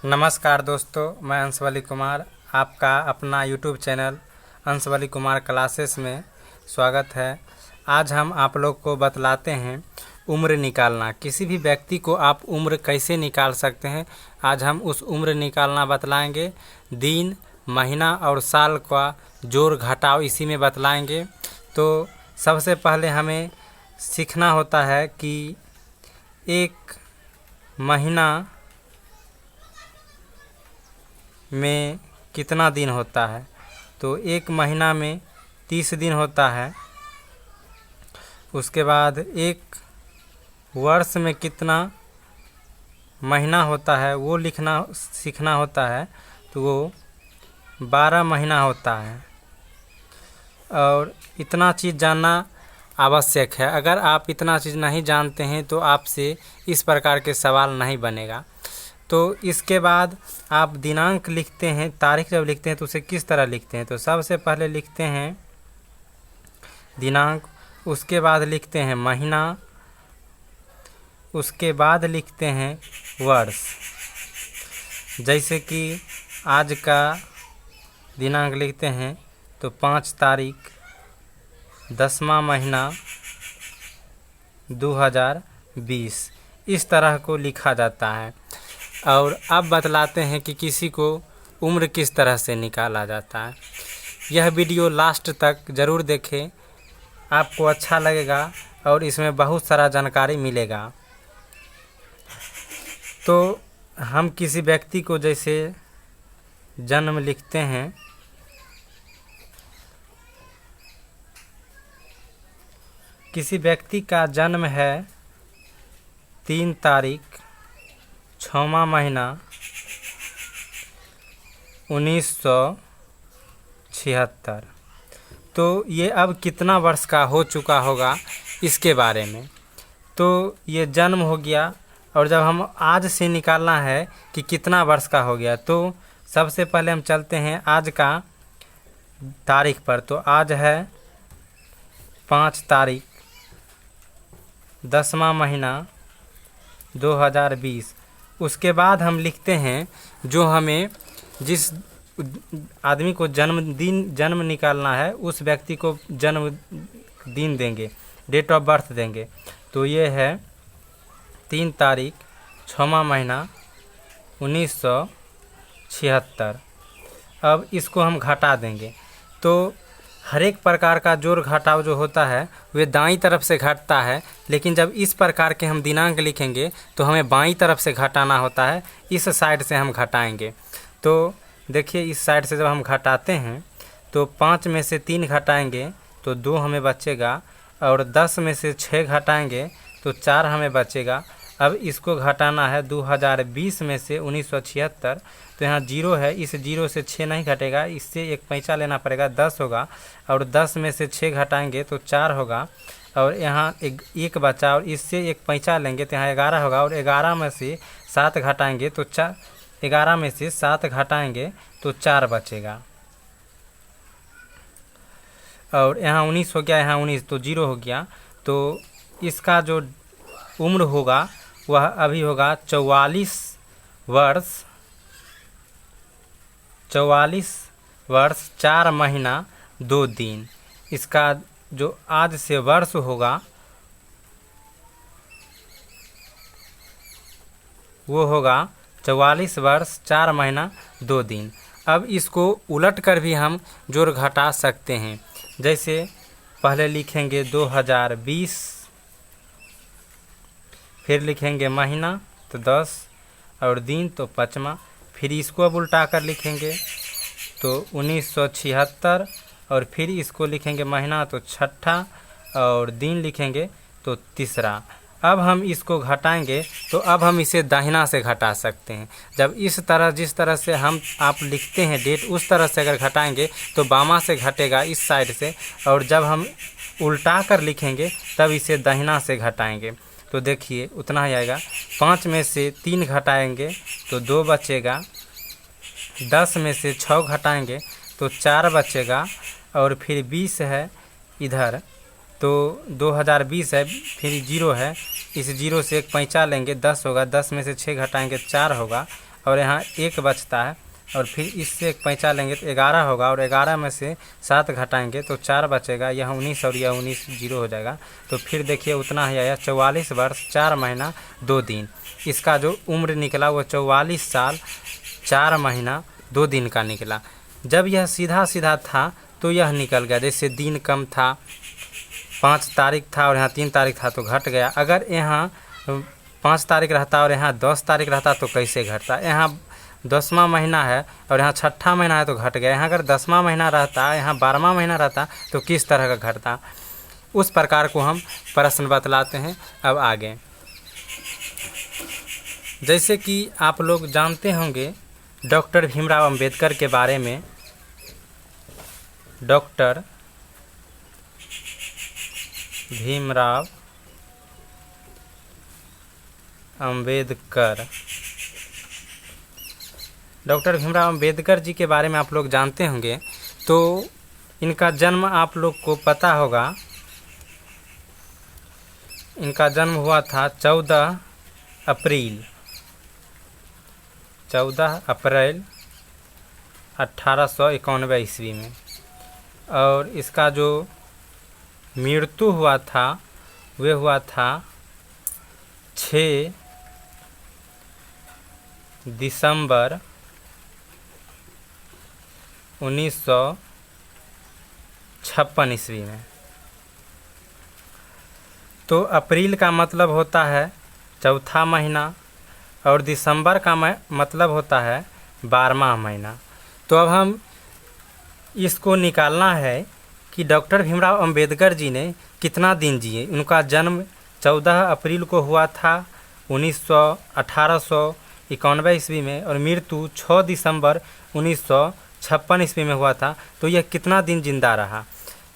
नमस्कार दोस्तों, मैं अंशवली कुमार। आपका अपना यूट्यूब चैनल अंशवली कुमार क्लासेस में स्वागत है। आज हम आप लोग को बतलाते हैं उम्र निकालना। किसी भी व्यक्ति को आप उम्र कैसे निकाल सकते हैं, आज हम उस उम्र निकालना बतलाएंगे। दिन, महीना और साल का जोड़ घटाव इसी में बतलाएंगे। तो सबसे पहले हमें सीखना होता है कि एक महीना में कितना दिन होता है। तो एक महीना में 30 दिन होता है। उसके बाद एक वर्ष में कितना महीना होता है वो लिखना सीखना होता है। तो वो 12 महीना होता है। और इतना चीज़ जानना आवश्यक है। अगर आप इतना चीज़ नहीं जानते हैं तो आपसे इस प्रकार के सवाल नहीं बनेगा। तो इसके बाद आप दिनांक लिखते हैं, तारीख जब लिखते हैं तो उसे किस तरह लिखते हैं। तो सबसे पहले लिखते हैं दिनांक, उसके बाद लिखते हैं महीना, उसके बाद लिखते हैं वर्ष। जैसे कि आज का दिनांक लिखते हैं तो 5 तारीख 10वां महीना 2020, इस तरह को लिखा जाता है। और अब बतलाते हैं कि किसी को उम्र किस तरह से निकाला जाता है। यह वीडियो लास्ट तक ज़रूर देखें, आपको अच्छा लगेगा और इसमें बहुत सारा जानकारी मिलेगा। तो हम किसी व्यक्ति को जैसे जन्म लिखते हैं, किसी व्यक्ति का जन्म है 3 तारीख 6वां महीना 1976। तो ये अब कितना वर्ष का हो चुका होगा इसके बारे में। तो ये जन्म हो गया। और जब हम आज से निकालना है कि कितना वर्ष का हो गया, तो सबसे पहले हम चलते हैं आज का तारीख पर। तो आज है 5 तारीख 10वां महीना 2020। उसके बाद हम लिखते हैं जो हमें जिस आदमी को जन्म निकालना है उस व्यक्ति को जन्म दिन देंगे, डेट ऑफ बर्थ देंगे। तो ये है 3 तारीख 6वां महीना 1976। अब इसको हम घटा देंगे। तो हर एक प्रकार का जोड़ घटाव जो होता है वे दाईं तरफ से घटता है, लेकिन जब इस प्रकार के हम दिनांक लिखेंगे तो हमें बाईं तरफ से घटाना होता है। इस साइड से हम घटाएंगे। तो देखिए, इस साइड से जब हम घटाते हैं तो 5 में से 3 घटाएंगे तो 2 हमें बचेगा, और 10 में से 6 घटाएंगे तो 4 हमें बचेगा। अब इसको घटाना है 2020 में से 1976। तो यहाँ 0 है, इस 0 से 6 नहीं घटेगा, इससे एक पैंचा लेना पड़ेगा, 10 होगा। और 10 में से 6 घटाएंगे तो 4 होगा, और यहाँ एक बचा, और इससे एक पैंचा लेंगे तो यहाँ 11 होगा। और 11 में से 7 घटाएंगे तो 11 में से 7 घटाएंगे तो 4 बचेगा। और यहाँ 19 हो गया, यहाँ 19 तो 0 हो गया। तो इसका जो उम्र होगा वह अभी होगा 44 वर्ष 4 महीना 2 दिन। इसका जो आज से वर्ष होगा वो होगा 44 वर्ष 4 महीना 2 दिन। अब इसको उलट कर भी हम जोड़ घटा सकते हैं। जैसे पहले लिखेंगे 2020, फिर लिखेंगे महीना तो 10 और दिन तो 5वां। फिर इसको अब उल्टा कर लिखेंगे तो 1976, और फिर इसको लिखेंगे महीना तो 6ठा, और दिन लिखेंगे तो 3रा। अब हम इसको घटाएंगे तो अब हम इसे दाहिना से घटा सकते हैं। जब इस तरह जिस तरह से आप लिखते हैं डेट, उस तरह से अगर घटाएंगे तो बामा से घटेगा इस साइड से, और जब हम उल्टा कर लिखेंगे तब इसे दाहिना से घटाएंगे। तो देखिए उतना ही आएगा। 5 में से 3 घटाएंगे तो 2 बचेगा, 10 में से 6 घटाएंगे तो 4 बचेगा, और फिर 20 है इधर तो 2020 है, फिर 0 है, इस 0 से एक पैंचा लेंगे 10 होगा, 10 में से 6 घटाएंगे 4 होगा, और यहाँ 1 बचता है, और फिर इससे एक पैंचा लेंगे तो 11 होगा, और 11 में से 7 घटाएंगे तो 4 बचेगा। यह 19 और यह 19 जीरो हो जाएगा। तो फिर देखिए उतना ही आया, 44 वर्ष 4 महीना 2 दिन। इसका जो उम्र निकला वो 44 साल 4 महीना 2 दिन का निकला। जब यह सीधा सीधा था तो यह निकल गया, जैसे दिन कम था, 5 तारीख था और यहाँ 3 तारीख था तो घट गया। अगर यहाँ 5 तारीख रहता और यहाँ 10 तारीख रहता तो कैसे घटता? यहाँ 10वां महीना है और यहाँ 6ठा महीना है तो घट गया। यहाँ अगर 10वां महीना रहता, यहाँ 12वां महीना रहता तो किस तरह का घटता? उस प्रकार को हम प्रश्न बतलाते हैं। अब आगे, जैसे कि आप लोग जानते होंगे डॉक्टर भीमराव अंबेडकर के बारे में। डॉक्टर भीमराव अंबेडकर, डॉक्टर भीमराव अंबेडकर जी के बारे में आप लोग जानते होंगे। तो इनका जन्म आप लोग को पता होगा। इनका जन्म हुआ था 14 अप्रैल 1891 ईस्वी में, और इसका जो मृत्यु हुआ था वह हुआ था 6 दिसंबर 1956 ईस्वी में। तो अप्रैल का मतलब होता है चौथा महीना, और दिसंबर का मतलब होता है 12वां महीना। तो अब हम इसको निकालना है कि डॉक्टर भीमराव अंबेडकर जी ने कितना दिन जिए। उनका जन्म 14 अप्रैल को हुआ था 1891 ईस्वी में, और मृत्यु 6 दिसंबर 1956 ईस्वी में हुआ था। तो यह कितना दिन जिंदा रहा?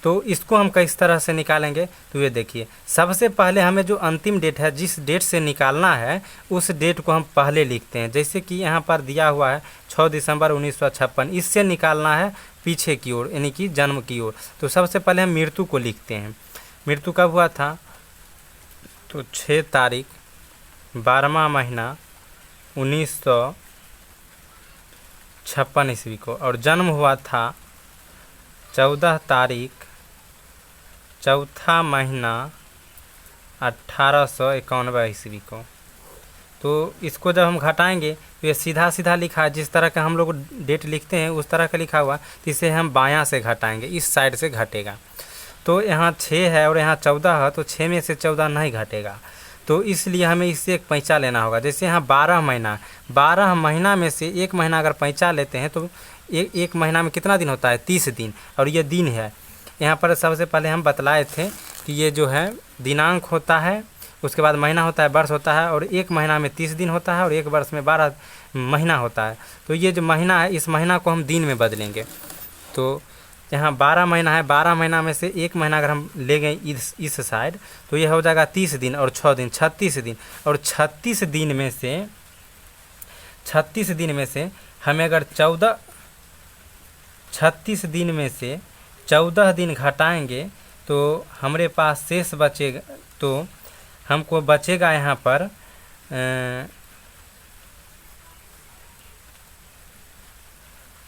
तो इसको हम किस तरह से निकालेंगे? तो ये देखिए, सबसे पहले हमें जो अंतिम डेट है, जिस डेट से निकालना है उस डेट को हम पहले लिखते हैं। जैसे कि यहाँ पर दिया हुआ है 6 दिसंबर 1956, इससे निकालना है पीछे की ओर, यानी कि जन्म की ओर। तो सबसे पहले हम मृत्यु को लिखते हैं। मृत्यु कब हुआ था? तो 6 तारीख 12वां महीना 1956 ईस्वी को, और जन्म हुआ था 14 तारीख 4 महीना 1891 ईस्वी को। तो इसको जब हम घटाएंगे तो ये सीधा सीधा लिखा है, जिस तरह का हम लोग डेट लिखते हैं उस तरह का लिखा हुआ, तो इसे हम बायां से घटाएंगे, इस साइड से घटेगा। तो यहाँ 6 है और यहाँ 14 है, तो 6 में से 14 नहीं घटेगा। तो इसलिए हमें इससे एक पैंचा लेना होगा। जैसे यहाँ 12 महीना, 12 महीना में से एक महीना अगर पैंचा लेते हैं तो एक महीना में कितना दिन होता है? 30 दिन, और ये दिन है। यहाँ पर सबसे पहले हम बतलाए थे कि ये जो है दिनांक होता है, उसके बाद महीना होता है, वर्ष होता है, और एक महीना में 30 दिन होता है और एक वर्ष में 12 महीना होता है। तो ये जो महीना है, इस महीना को हम दिन में बदलेंगे। तो यहाँ 12 महीना है, 12 महीना में से एक महीना अगर हम ले गए इस साइड तो यह हो जाएगा 30 दिन और 6 दिन 36 दिन। और 36 दिन में से हमें अगर 36 दिन में से 14 दिन घटाएंगे तो हमारे पास शेष बचेगा। तो हमको बचेगा यहाँ पर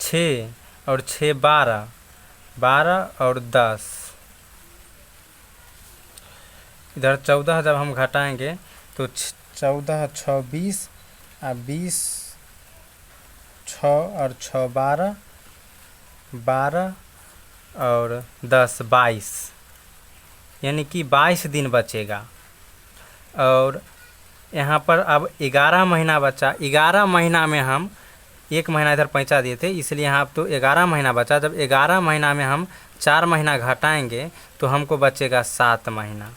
6 और 6 12 और 10, इधर 14 जब हम घटाएंगे तो 14 6 20 और 20 6 और 6 12 और 10 22, यानी कि 22 दिन बचेगा। और यहाँ पर अब 11 महीना बचा। 11 महीना में हम एक महीना इधर पैंचा दिए थे, इसलिए यहाँ अब तो 11 महीना बचा। जब 11 महीना में हम 4 महीना घटाएंगे तो हमको बचेगा 7 महीना।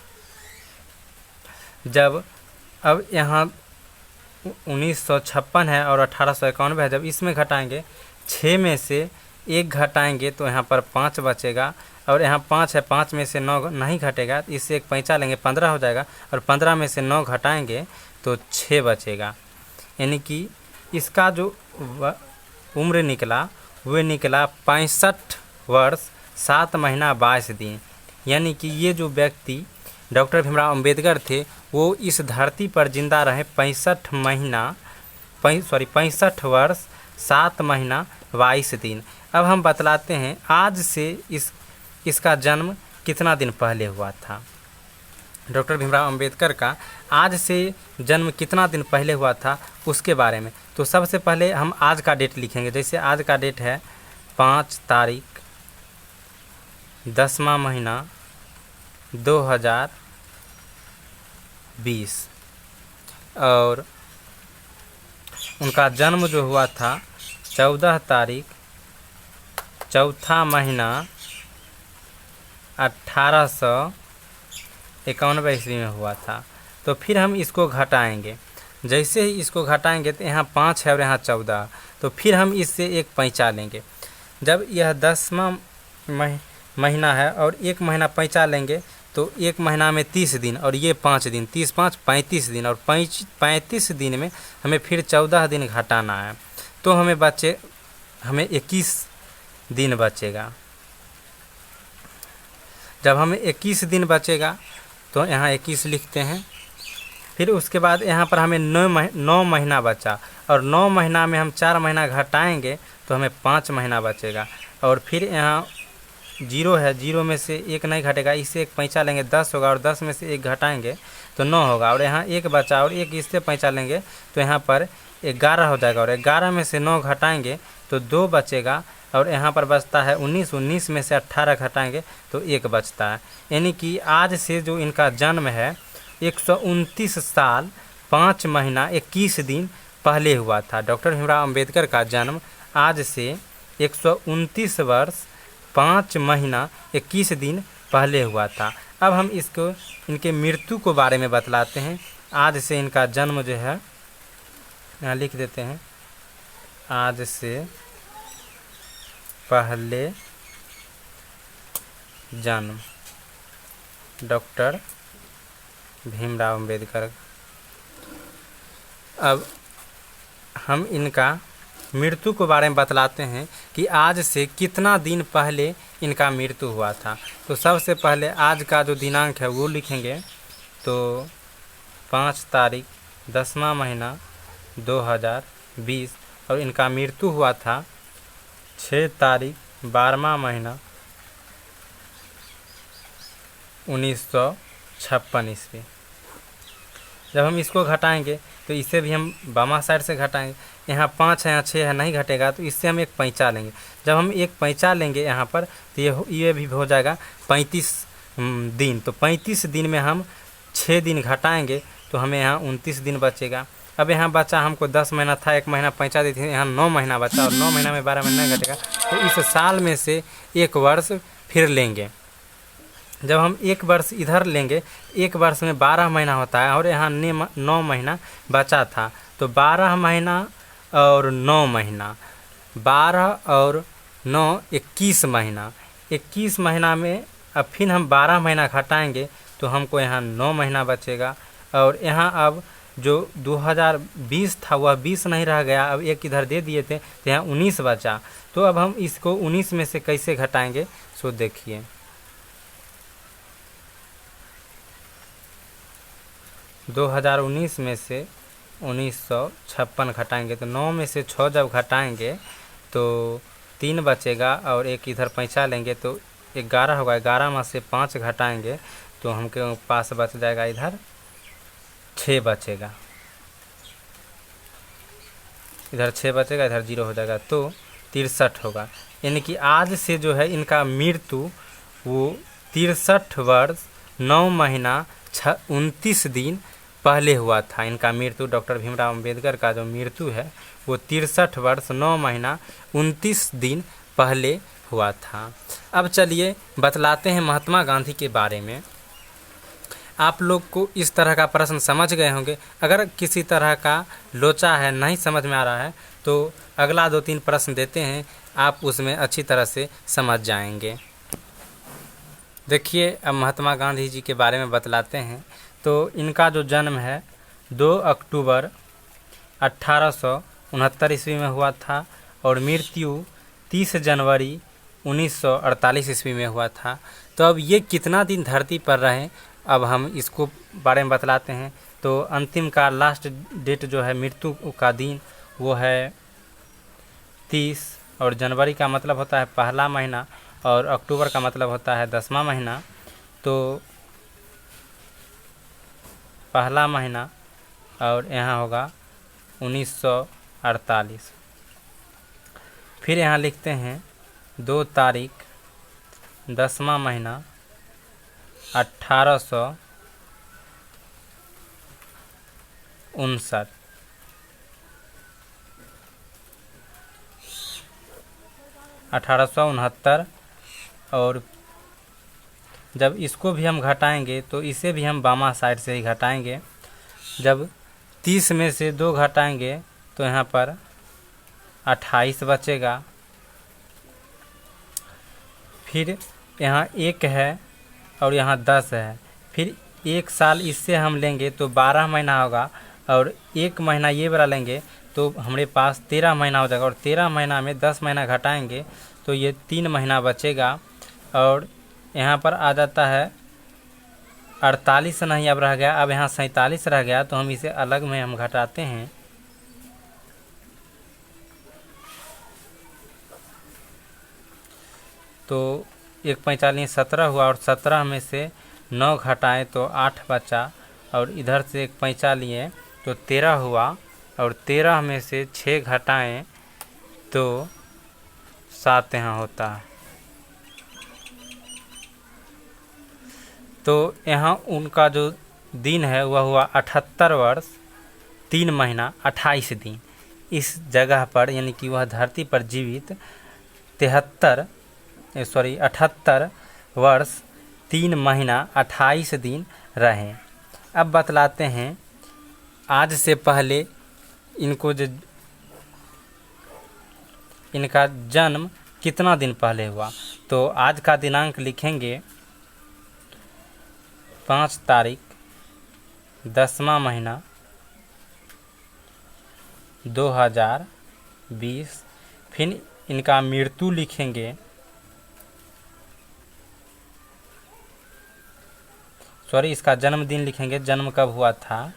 जब अब यहाँ 1956 है और 1891 है, जब इसमें घटाएंगे 6 में से 1 घटाएंगे तो यहाँ पर 5 बचेगा, और यहाँ 5 है, 5 में से 9 नहीं घटेगा, इससे एक पैंचा लेंगे 15 हो जाएगा, और 15 में से 9 घटाएंगे तो 6 बचेगा। यानी कि इसका जो उम्र निकला वह निकला 65 वर्ष 7 महीना 22 दिन। यानी कि ये जो व्यक्ति डॉक्टर भीमराव अंबेडकर थे वो इस धरती पर जिंदा रहे 65 महीना 65 वर्ष 7 महीना 22 दिन। अब हम बतलाते हैं आज से इसका जन्म कितना दिन पहले हुआ था। डॉक्टर भीमराव अंबेडकर का आज से जन्म कितना दिन पहले हुआ था उसके बारे में। तो सबसे पहले हम आज का डेट लिखेंगे। जैसे आज का डेट है 5 तारीख 10वां महीना 2020 और उनका जन्म जो हुआ था 14 तारीख 4था महीना 1891 ईस्वी में हुआ था। तो फिर हम इसको घटाएंगे। जैसे ही इसको घटाएंगे तो यहाँ 5 है और यहाँ 14, तो फिर हम इससे एक पैंचा लेंगे। जब यह 10वां महीना है और एक महीना पैंचा लेंगे तो एक महीना में 30 दिन और ये 5 दिन, 30 5 35 दिन और 35 दिन में हमें फिर 14 दिन घटाना है। तो हमें 21 दिन बचेगा। जब हमें 21 दिन बचेगा तो यहाँ 21 लिखते हैं। फिर उसके बाद यहाँ पर हमें 9 महीना बचा और 9 महीना में हम 4 महीना घटाएंगे तो हमें 5 महीना बचेगा। और फिर यहाँ 0 है, 0 में से 1 नहीं घटेगा, इससे एक पैंचा लेंगे 10 होगा और 10 में से 1 घटाएंगे तो 9 होगा। और यहाँ 1 बचा और 1 इससे पैंचा लेंगे तो यहाँ पर 11 हो जाएगा और 11 में से 9 घटाएंगे तो 2 बचेगा और यहाँ पर बचता है 19, 19 में से 18 घटाएंगे तो 1 बचता है। यानी कि आज से जो इनका जन्म है 129 साल 5 महीना 21 दिन पहले हुआ था। डॉक्टर भीमराव अंबेडकर का जन्म आज से 129 वर्ष 5 महीना 21 दिन पहले हुआ था। अब हम इनके मृत्यु को बारे में बतलाते हैं। आज से इनका जन्म जो है यहाँ लिख देते हैं, आज से पहले जन्म डॉक्टर भीमराव अंबेडकर। अब हम इनका मृत्यु के बारे में बतलाते हैं कि आज से कितना दिन पहले इनका मृत्यु हुआ था। तो सबसे पहले आज का जो दिनांक है वो लिखेंगे। तो 5 तारीख 10वां महीना 2020 और इनका मृत्यु हुआ था 6 तारीख 12वां महीना 1956 ईस्वी। जब हम इसको घटाएंगे तो इसे भी हम बामा साइड से घटाएंगे। यहाँ 5 है, यहाँ 6 है, नहीं घटेगा तो इससे हम एक पैंचा लेंगे। जब हम एक पैंचा लेंगे यहाँ पर तो ये भी हो जाएगा 35 दिन। तो 35 दिन में हम 6 दिन घटाएंगे तो हमें यहाँ 29 दिन बचेगा। अब यहाँ बचा हमको 10 महीना था, 1 महीना पैंचा दी थी, यहाँ 9 महीना बचा और 9 महीना में 12 महीना घटेगा तो इस साल में से 1 वर्ष फिर लेंगे। जब हम 1 वर्ष इधर लेंगे, 1 वर्ष में 12 महीना होता है और यहाँ 9 महीना बचा था तो 12 महीना और 9 महीना, 12 और 9 21 महीना। 21 महीना में अब फिर हम 12 महीना घटाएंगे तो हमको यहाँ 9 महीना बचेगा। और यहाँ अब जो 2020 था वह 20 नहीं रह गया, अब 1 इधर दे दिए थे तो यहाँ 19 बचा। तो अब हम इसको 19 में से कैसे घटाएंगे सो देखिए। तो 2019 में से 1956 घटाएंगे तो 9 में से 6 जब घटाएंगे तो 3 बचेगा और 1 इधर पैंचा लेंगे तो 11 होगा। 11 में से 5 घटाएंगे तो हमके पास बच जाएगा इधर 6 बचेगा, इधर 6 बचेगा, इधर 0 हो जाएगा तो 63 होगा। यानी कि आज से जो है इनका मृत्यु वो 63 वर्ष 9 महीना 29 दिन पहले हुआ था। इनका मृत्यु डॉक्टर भीमराव अंबेडकर का जो मृत्यु है वो 63 वर्ष 9 महीना 29 दिन पहले हुआ था। अब चलिए बतलाते हैं महात्मा गांधी के बारे में। आप लोग को इस तरह का प्रश्न समझ गए होंगे। अगर किसी तरह का लोचा है, नहीं समझ में आ रहा है तो अगला 2-3 प्रश्न देते हैं, आप उसमें अच्छी तरह से समझ जाएंगे। देखिए अब महात्मा गांधी जी के बारे में बतलाते हैं। तो इनका जो जन्म है 2 अक्टूबर 1869 ईस्वी में हुआ था और मृत्यु 30 जनवरी 1948 ईस्वी में हुआ था। तो अब ये कितना दिन धरती पर रहे अब हम इसको बारे में बतलाते हैं। तो अंतिम का लास्ट डेट जो है मृत्यु का दिन वो है 30, और जनवरी का मतलब होता है पहला महीना, और अक्टूबर का मतलब होता है 10वां महीना। तो पहला महीना और यहाँ होगा 1948। फिर यहाँ लिखते हैं 2 तारीख 10वां महीना 1859। 1869। और जब इसको भी हम घटाएंगे तो इसे भी हम बामा साइड से ही घटाएंगे। जब 30 में से 2 घटाएंगे तो यहाँ पर 28 बचेगा। फिर यहाँ 1 है और यहाँ 10 है। फिर 1 साल इससे हम लेंगे तो 12 महीना होगा, और 1 महीना ये वाला लेंगे तो हमारे पास 13 महीना हो जाएगा। और 13 महीना में 10 महीना घटाएंगे तो ये 3 महीना बचेगा। और यहाँ पर आ जाता है 48 नहीं अब रह गया, अब यहाँ 47 रह गया, तो हम इसे अलग में हम घटाते हैं। तो 1 45 17 हुआ, और 17 में से 9 घटाएं तो 8 बचा, और इधर से 1 पैंचा लिए तो 13 हुआ, और 13 में से 6 घटाएं तो 7 यहाँ होता है। तो यहाँ उनका जो दिन है वह हुआ 78 वर्ष 3 महीना 28 दिन। इस जगह पर यानी कि वह धरती पर जीवित 78 वर्ष 3 महीना 28 दिन रहे। अब बतलाते हैं आज से पहले इनको जो इनका जन्म कितना दिन पहले हुआ। तो आज का दिनांक लिखेंगे 5 तारीख 10वां महीना 2020। फिर इनका मृत्यु लिखेंगे, इसका जन्मदिन लिखेंगे, जन्म कब हुआ था।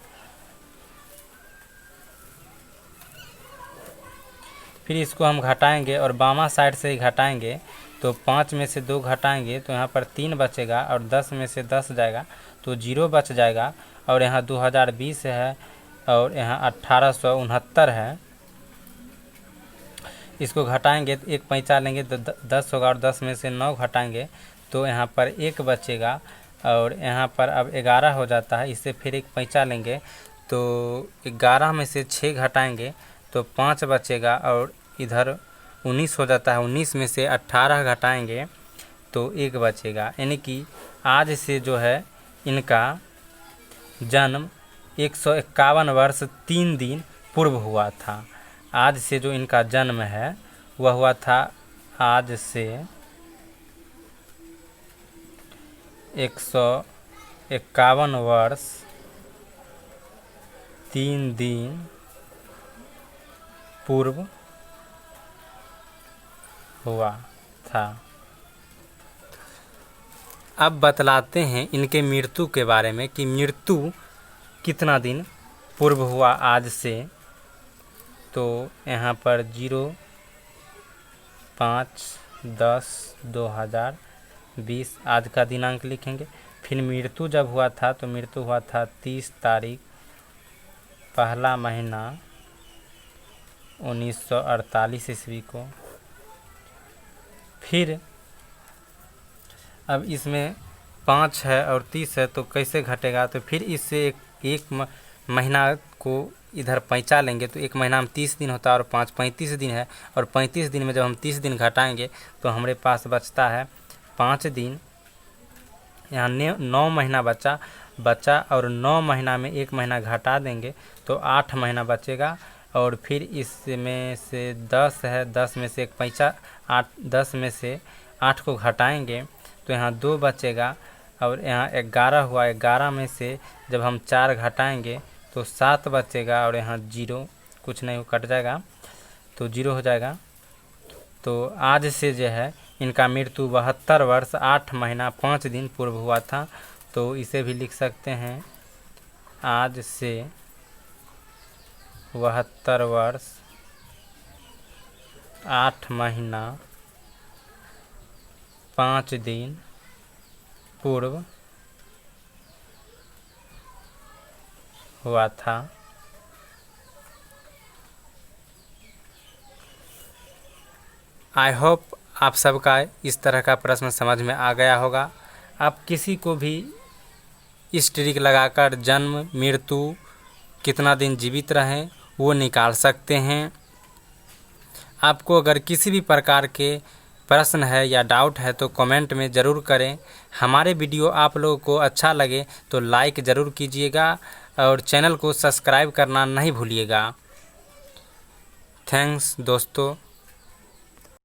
फिर इसको हम घटाएंगे और बामा साइड से ही घटाएंगे। तो 5 में से 2 घटाएंगे तो यहाँ पर 3 बचेगा, और 10 में से 10 जाएगा तो 0 बच जाएगा। और यहाँ 2020 है, और यहाँ 1869 है। इसको घटाएंगे तो 1 पैंचा लेंगे तो 10 होगा, और 10 में से 9 घटाएंगे तो यहाँ पर 1 बचेगा, और यहाँ पर अब 11 हो जाता है। इससे फिर 1 पैंचा लेंगे तो 11 में से 6 घटाएंगे तो 5 बचेगा, और इधर 19 हो जाता है। 19 में से 18 घटाएंगे तो 1 बचेगा। यानी कि आज से जो है इनका जन्म 151 वर्ष 3 दिन पूर्व हुआ था। आज से जो इनका जन्म है वह हुआ था आज से 151 वर्ष 3 दिन पूर्व हुआ था। अब बतलाते हैं इनके मृत्यु के बारे में कि मृत्यु कितना दिन पूर्व हुआ आज से। तो यहाँ पर 05/10/2020 आज का दिनांक लिखेंगे। फिर मृत्यु जब हुआ था तो मृत्यु हुआ था 30 तारीख पहला महीना 1948 ईस्वी को। फिर अब इसमें 5 है और 30 है तो कैसे घटेगा। तो फिर इससे एक महीना को इधर पैंचा लेंगे तो 1 महीना में 30 दिन होता है, और 5 35 दिन है। और 35 दिन में जब हम 30 दिन घटाएंगे तो हमारे पास बचता है 5 दिन। यहाँ 9 महीना बचा, और 9 महीना में 1 महीना घटा देंगे तो 8 महीना बचेगा। और फिर इसमें से 10 है, 10 में से 1 पैंचा 8, 10 में से 8 को घटाएंगे तो यहाँ 2 बचेगा। और यहाँ 11 हुआ, 11 में से जब हम 4 घटाएंगे तो 7 बचेगा, और यहाँ 0 कुछ नहीं कट जाएगा तो 0 हो जाएगा। तो आज से जो है इनका मृत्यु 72 वर्ष 8 महीना 5 दिन पूर्व हुआ था। तो इसे भी लिख सकते हैं आज से 72 वर्ष 8 महीना 5 दिन पूर्व हुआ था। आई होप आप सबका इस तरह का प्रश्न समझ में आ गया होगा। आप किसी को भी इस ट्रिक लगाकर जन्म मृत्यु कितना दिन जीवित रहें वो निकाल सकते हैं। आपको अगर किसी भी प्रकार के प्रश्न है या डाउट है तो कमेंट में ज़रूर करें। हमारे वीडियो आप लोगों को अच्छा लगे तो लाइक ज़रूर कीजिएगा और चैनल को सब्सक्राइब करना नहीं भूलिएगा। थैंक्स दोस्तों।